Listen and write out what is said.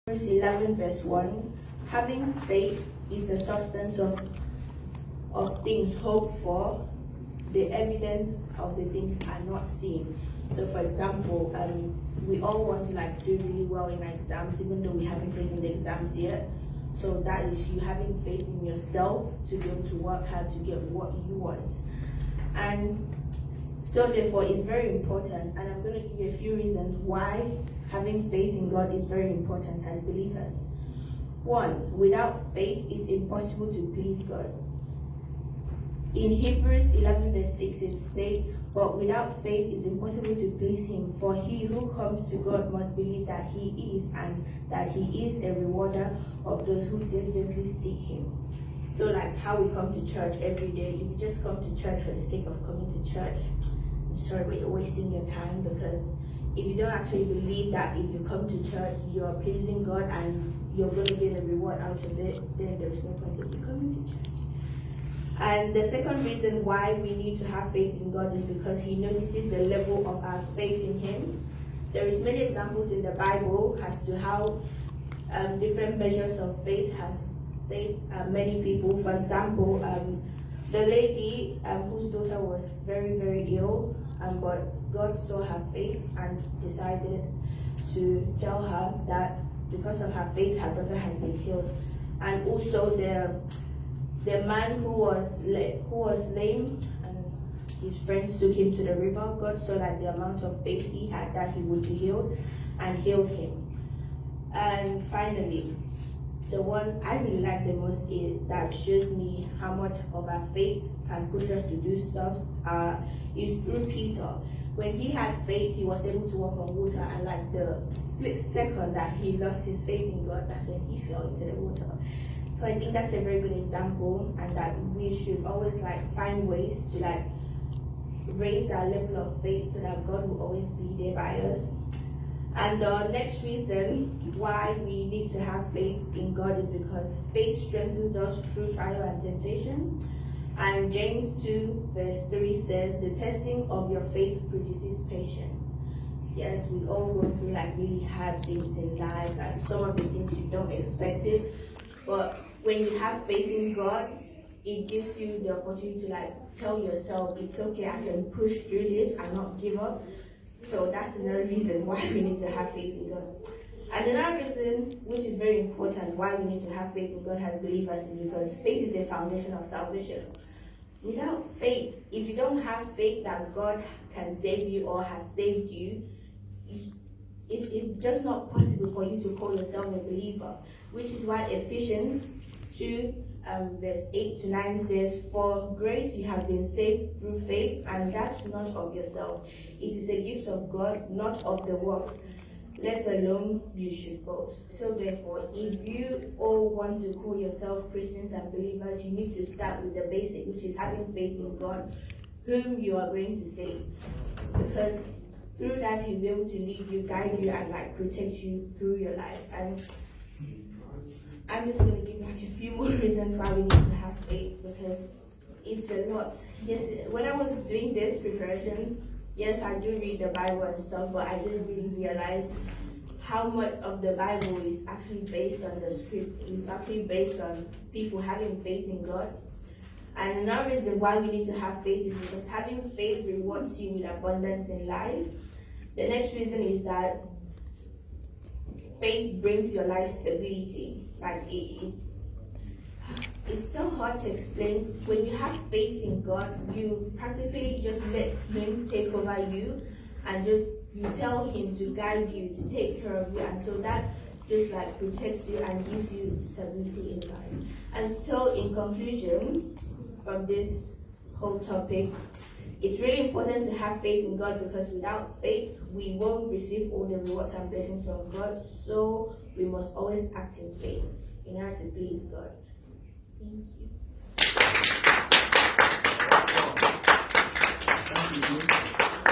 Verse 11, verse 1, having faith is the substance of things hoped for, the evidence of the things are not seen. So for example, we all want to do really well in exams, even though we haven't taken the exams yet. So that is you having faith in yourself to be able to work hard to get what you want. And so therefore it's very important, and I'm going to give you a few reasons why having faith in God is very important as believers. One, without faith it's impossible to please God. In Hebrews 11 verse 6 it states, but without faith it's impossible to please him, for he who comes to God must believe that he is, and that he is a rewarder of those who diligently seek him. So how we come to church every day, if you just come to church for the sake of coming to church, I'm sorry, but you're wasting your time, because if you don't actually believe that if you come to church you're pleasing God and you're going to get a reward out of it, then there's no point in you coming to church. And the second reason why we need to have faith in God is because he notices the level of our faith in him. There is many examples in the Bible as to how different measures of faith has saved many people. For example, the lady whose daughter was very, very ill, but God saw her faith and decided to tell her that because of her faith, her daughter had been healed. And also the man who was lame, and his friends took him to the river. God saw that the amount of faith he had that he would be healed, and healed him. And finally, the one I really like the most is that shows me how much of our faith can push us to do stuff is through Peter. When he had faith, he was able to walk on water, and the split second that he lost his faith in God, that's when he fell into the water. So I think that's a very good example, and that we should always find ways to raise our level of faith so that God will always be there by us. And the next reason why we need to have faith in God is because faith strengthens us through trial and temptation. And James 2 verse 3 says, the testing of your faith produces patience. Yes, we all go through really hard things in life, and some of the things you don't expect it. But when you have faith in God, it gives you the opportunity to tell yourself, it's okay, I can push through this and not give up. So that's another reason why we need to have faith in God. And another reason, which is very important, why we need to have faith in God as believers is because faith is the foundation of salvation. Without faith, if you don't have faith that God can save you or has saved you, it's just not possible for you to call yourself a believer, which is why Ephesians 2 verse 8 to 9 says, for grace you have been saved through faith, and that not of yourself. It is a gift of God, not of the works, let alone you should boast. So therefore, if you all want to call yourself Christians and believers, you need to start with the basic, which is having faith in God, whom you are going to save. Because through that he'll be able to lead you, guide you, and protect you through your life. And I'm just going to give a few more reasons why we need to have faith, because it's a lot. Yes, when I was doing this preparation, yes, I do read the Bible and stuff, but I didn't really realize how much of the Bible is actually based on the script. It's actually based on people having faith in God. And another reason why we need to have faith is because having faith rewards you with abundance in life. The next reason is that faith brings your life stability. It's so hard to explain. When you have faith in God, you practically just let him take over you, and you tell him to guide you, to take care of you, and so that just protects you and gives you stability in life. And so in conclusion, from this whole topic, it's really important to have faith in God, because without faith, we won't receive all the rewards and blessings from God. So we must always act in faith in order to please God. Thank you. Thank you.